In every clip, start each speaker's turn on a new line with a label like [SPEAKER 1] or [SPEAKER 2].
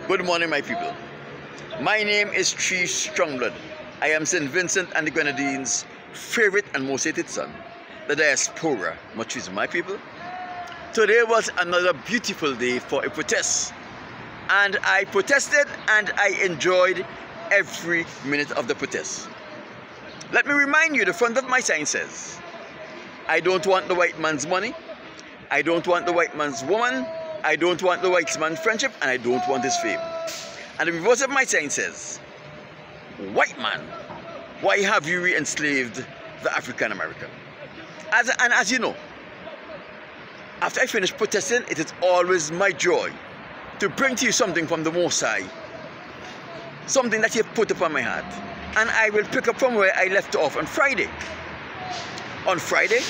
[SPEAKER 1] Good morning, my people. My name is Tree Strongblood. I am St. Vincent and the Grenadines' favorite and most hated son, the diaspora. Much is my people. Today was another beautiful day for a protest. And I protested and I enjoyed every minute of the protest. Let me remind you, the front of my sign says, I don't want the white man's money. I don't want the white man's woman. I don't want the white man's friendship, and I don't want his fame. And the reverse of my sign says, white man, why have you re-enslaved the African American? As you know, after I finish protesting, it is always my joy to bring to you something from the Most High, something that He put upon my heart. And I will pick up from where I left off on Friday. On Friday,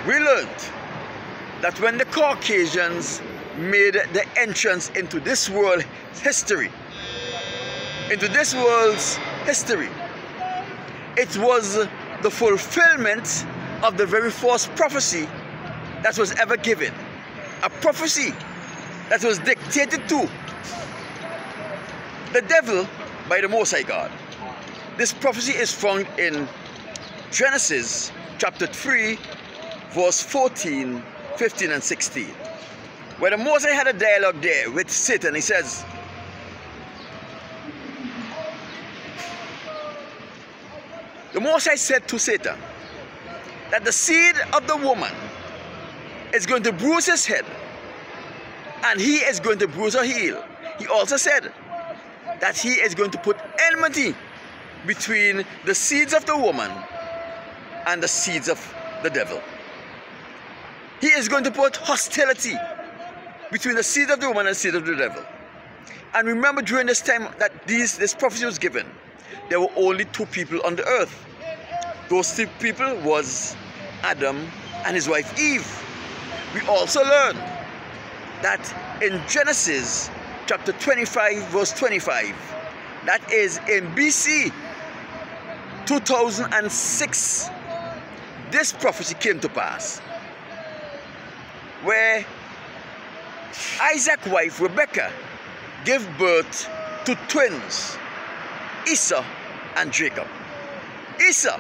[SPEAKER 1] we learned that when the Caucasians made the entrance into this world's history, it was the fulfillment of the very first prophecy that was ever given. A prophecy that was dictated to the devil by the Most High God. This prophecy is found in Genesis chapter 3, verse 14, 15 and 16. Where the Most High had a dialogue there with Satan. He says, the Most High said to Satan that the seed of the woman is going to bruise his head and he is going to bruise her heel. He also said that he is going to put enmity between the seeds of the woman and the seeds of the devil. He is going to put hostility between the seed of the woman and the seed of the devil. And remember, during this time that this prophecy was given, there were only two people on the earth. Those two people was Adam and his wife Eve. We also learned that in Genesis chapter 25 verse 25, that is in BC 2006, this prophecy came to pass, where Isaac's wife Rebecca gave birth to twins, Esau and Jacob. Esau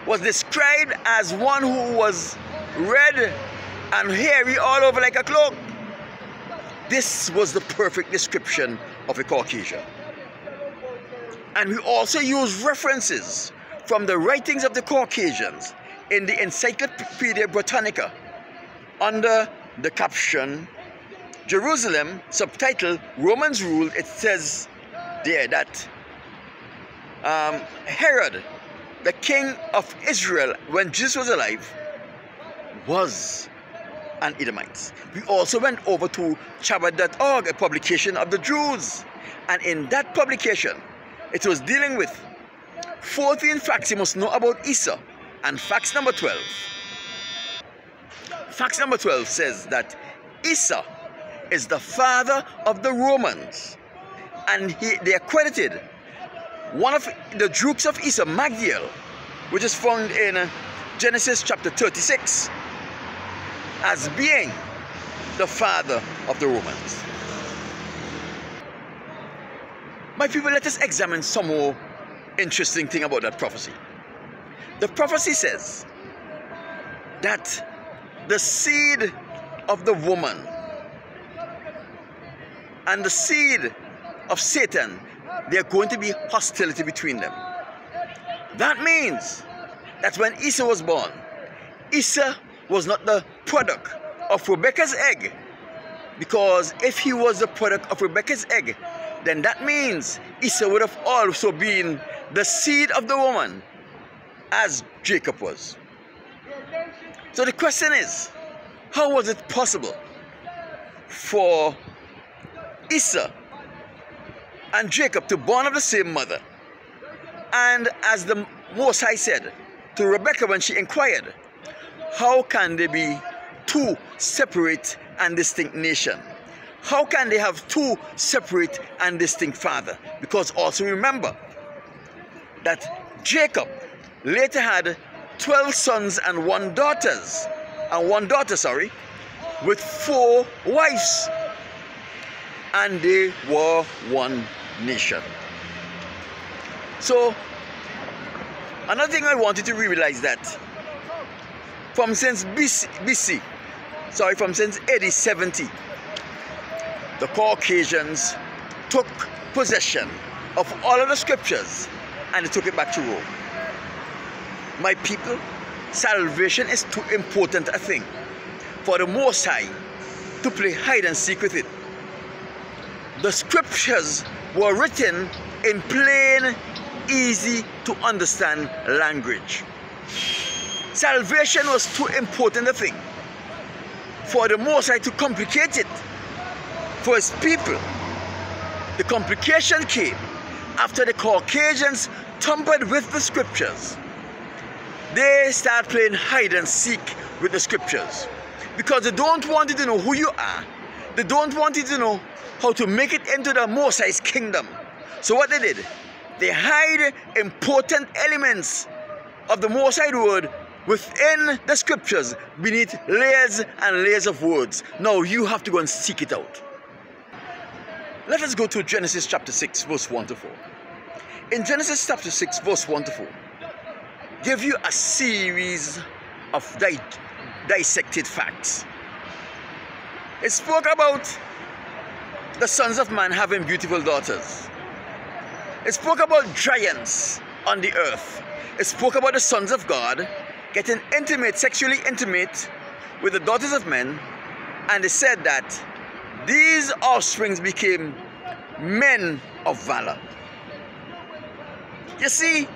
[SPEAKER 1] was described as one who was red and hairy all over like a cloak. This was the perfect description of a Caucasian. And we also use references from the writings of the Caucasians in the Encyclopedia Britannica under the caption Jerusalem, subtitle Romans Rule. It says there that Herod, the king of Israel when Jesus was alive, was an Edomite. We also went over to Chabad.org, a publication of the Jews, and in that publication it was dealing with 14 facts you must know about Esau. And fact number 12. Fact number 12 says that Esau is the father of the Romans. And they accredited one of the dukes of Esau, Magdiel, which is found in Genesis chapter 36, as being the father of the Romans. My people, let us examine some more interesting thing about that prophecy. The prophecy says that the seed of the woman and the seed of Satan, there are going to be hostility between them. That means that when Esau was born, Esau was not the product of Rebecca's egg, because if he was the product of Rebecca's egg, then that means Esau would have also been the seed of the woman, as Jacob was. So the question is, how was it possible for Esau and Jacob to born of the same mother? And as the Most High said to Rebecca when she inquired, how can they be two separate and distinct nations? How can they have two separate and distinct fathers? Because also remember that Jacob later had 12 sons and one daughter, with 4 wives. and they were one nation. So, another thing I wanted to realize that from since AD 70, the Caucasians took possession of all of the scriptures and they took it back to Rome. My people, salvation is too important a thing for the Most High to play hide and seek with it. The scriptures were written in plain, easy to understand language. Salvation was too important a thing for the Most High to complicate it for his people. The complication came after the Caucasians tampered with the scriptures. They start playing hide and seek with the scriptures because they don't want you to know who you are. They don't want you to know how to make it into the Most High's kingdom. So what they did, they hide important elements of the Most High word within the scriptures beneath layers and layers of words. Now you have to go and seek it out. Let us go to Genesis chapter 6 verse 1 to 4. In Genesis chapter 6 verse 1 to 4, give you a series of dissected facts. It spoke about the sons of man having beautiful daughters. It spoke about giants on the earth. It spoke about the sons of God getting intimate, sexually intimate with the daughters of men, and they said that these offsprings became men of valor. You see,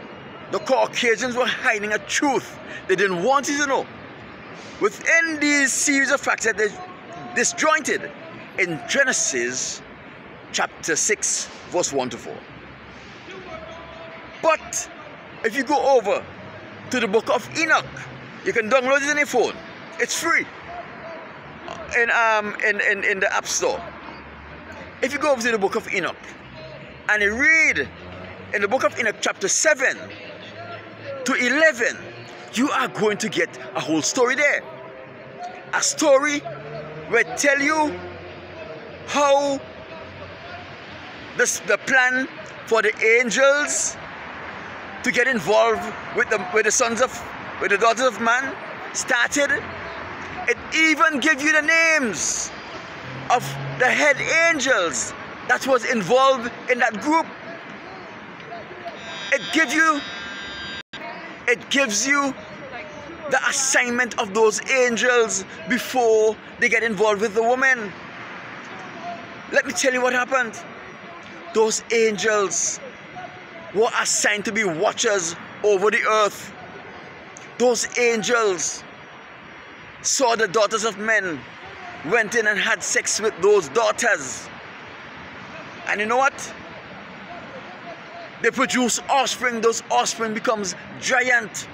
[SPEAKER 1] the Caucasians were hiding a truth they didn't want you to know within these series of facts that they disjointed in Genesis chapter 6 verse 1 to 4. But if you go over to the book of Enoch, you can download it on your phone. It's free in the App Store. If you go over to the book of Enoch and you read in the book of Enoch chapter 7 to 11, you are going to get a whole story there. A story will tell you how the plan for the angels to get involved with the daughters of man started. It even gives you the names of the head angels that was involved in that group. It gives you the assignment of those angels before they get involved with the woman. Let me tell you what happened. Those angels were assigned to be watchers over the earth. Those angels saw the daughters of men, went in and had sex with those daughters. And you know what? They produce offspring. Those offspring becomes giant.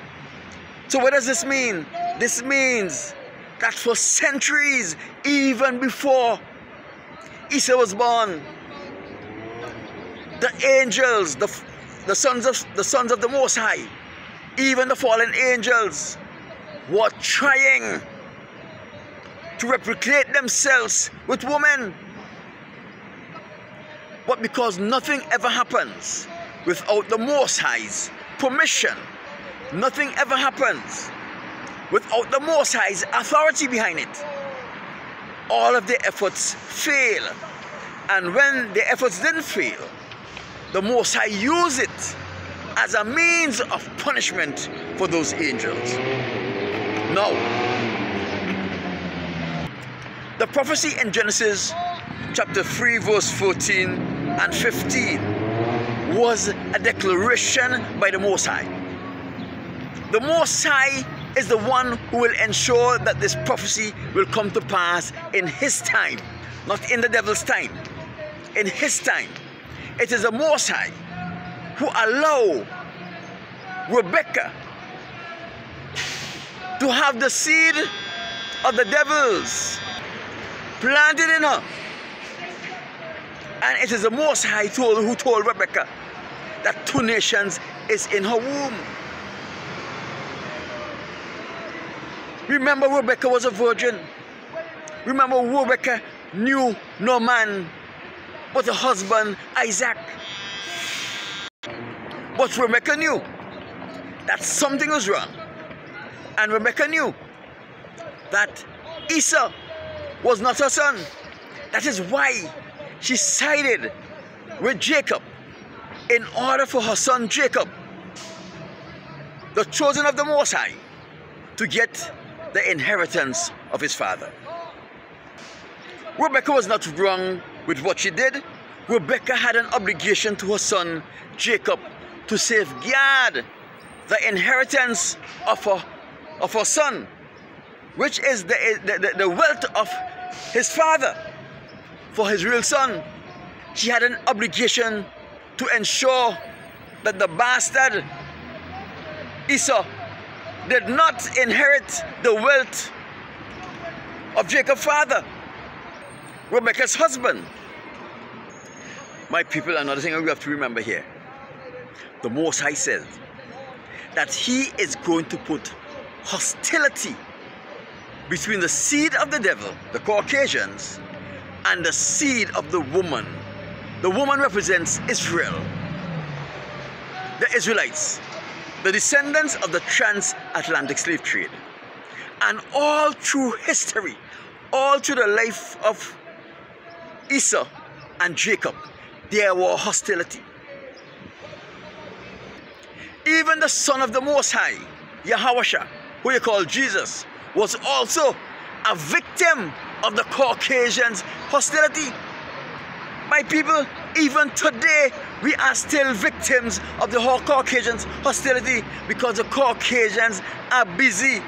[SPEAKER 1] So what does this mean? This means that for centuries, even before Esau was born, the angels, the sons of the Most High, even the fallen angels, were trying to replicate themselves with women. But because nothing ever happens without the Most High's permission, nothing ever happens without the Most High's authority behind it, all of their efforts fail. And when their efforts didn't fail, the Most High used it as a means of punishment for those angels. Now, the prophecy in Genesis chapter 3 verse 14 and 15 was a declaration by the Most High. The Most High is the one who will ensure that this prophecy will come to pass in His time, not in the devil's time. In His time. It is the Most High who allowed Rebecca to have the seed of the devils planted in her. And it is the Most High who told Rebecca that 2 nations is in her womb. Remember, Rebecca was a virgin. Remember, Rebecca knew no man but her husband Isaac. But Rebecca knew that something was wrong. And Rebecca knew that Esau was not her son. That is why she sided with Jacob in order for her son Jacob, the chosen of the Most High, to get the inheritance of his father. Rebecca was not wrong with what she did. Rebecca had an obligation to her son Jacob to safeguard the inheritance of her son, which is the wealth of his father for his real son. She had an obligation to ensure that the bastard Esau did not inherit the wealth of Jacob's father, Rebecca's husband. My people, another thing we have to remember here, the Most High says that he is going to put hostility between the seed of the devil, the Caucasians, and the seed of the woman. The woman represents Israel, the Israelites, the descendants of the transatlantic slave trade. And all through history, all through the life of Esau and Jacob, there was hostility. Even the Son of the Most High, Yahweh, who you call Jesus, was also a victim of the Caucasians' hostility. My people, even today, we are still victims of the whole Caucasians' hostility because the Caucasians are busy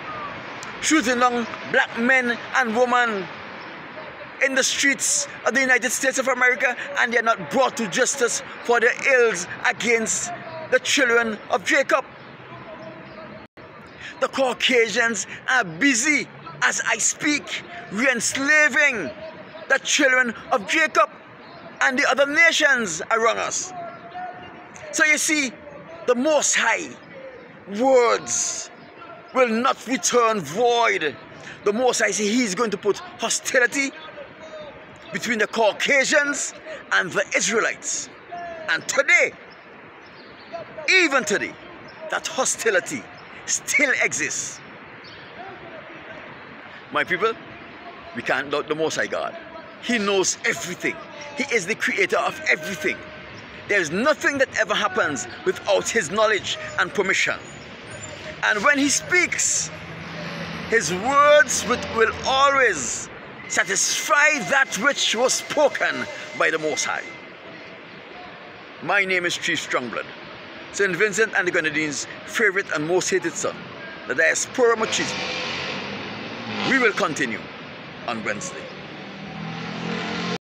[SPEAKER 1] shooting down black men and women in the streets of the United States of America, and they are not brought to justice for their ills against the children of Jacob. The Caucasians are busy, as I speak, re-enslaving the children of Jacob and the other nations around us. So you see, the Most High words will not return void. The Most High says he's going to put hostility between the Caucasians and the Israelites. And today, even today, that hostility still exists. My people, we can't doubt the Most High God. He knows everything. He is the creator of everything. There is nothing that ever happens without his knowledge and permission. And when he speaks, his words will always satisfy that which was spoken by the Most High. My name is Chief Strongblood, St. Vincent and the Grenadines' favorite and most hated son, the diaspora machismo. We will continue on Wednesday.